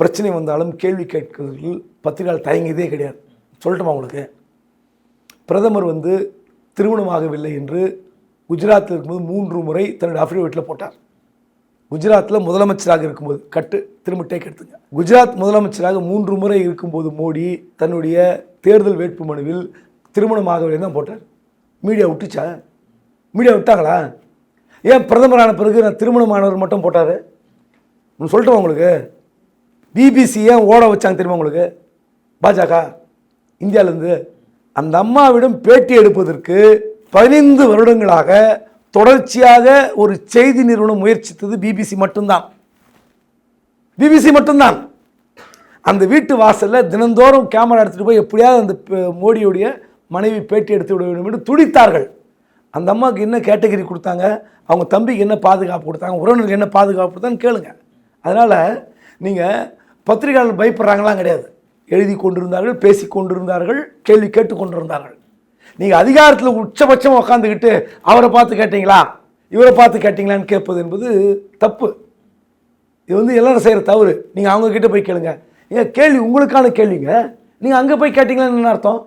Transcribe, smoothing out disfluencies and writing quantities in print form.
பிரச்சனை வந்தாலும் கேள்வி கேட்கிறதில் பத்திரிகையாளர் தயங்கியதே கிடையாது. சொல்லட்டுமா உங்களுக்கு? பிரதமர் திருமணமாகவில்லை என்று குஜராத்தில் இருக்கும்போது 3 முறை தன்னுடைய அஃபிடவிட்டில் போட்டார். குஜராத்தில் முதலமைச்சராக இருக்கும்போது திரும்ப எடுத்துங்க. குஜராத் முதலமைச்சராக 3 முறை இருக்கும்போது மோடி தன்னுடைய தேர்தல் வேட்பு மனுவில் திருமணமாகவில்லை தான் போட்டார். மீடியா விட்டுச்சா? மீடியா விட்டாங்களா? ஏன் பிரதமரான பிறகு நான் திருமணமானவர் மட்டும் போட்டார்? சொல்லட்டுமா உங்களுக்கு? பிபிசி ஏன் ஓட வச்சாங்க தெரியுமா உங்களுக்கு? பாஜக இந்தியாவிலேருந்து அந்த அம்மாவிடம் பேட்டி எடுப்பதற்கு 15 வருடங்களாக தொடர்ச்சியாக ஒரு செய்தி நிறுவனம் முயற்சித்தது பிபிசி மட்டும்தான். பிபிசி மட்டும்தான். அந்த வீட்டு வாசலில் தினந்தோறும் கேமரா எடுத்துகிட்டு போய் எப்படியாவது அந்த மோடியுடைய மனைவி பேட்டி எடுத்து விட வேண்டும் என்று துடித்தார்கள். அந்த அம்மாவுக்கு என்ன கேட்டகரி கொடுத்தாங்க, அவங்க தம்பிக்கு என்ன பாதுகாப்பு கொடுத்தாங்க, உறவினருக்கு என்ன பாதுகாப்பு கொடுத்தான்னு கேளுங்க. அதனால் நீங்கள் பத்திரிகையாளர் பயப்படுறாங்களாம் கிடையாது. எழுதி கொண்டிருந்தார்கள், பேசி கொண்டிருந்தார்கள், கேள்வி கேட்டு கொண்டிருந்தார்கள். நீங்கள் அதிகாரத்தில் உச்சபட்சம் உட்காந்துக்கிட்டு அவரை பார்த்து கேட்டீங்களா இவரை பார்த்து கேட்டீங்களான்னு கேட்பது என்பது தப்பு. இது எல்லாரும் செய்கிற தவறு. நீங்கள் அவங்கக்கிட்ட போய் கேளுங்க. ஏன் கேள்வி உங்களுக்கான கேள்விங்க. நீங்கள் அங்கே போய் கேட்டீங்களான்னு என்ன அர்த்தம்?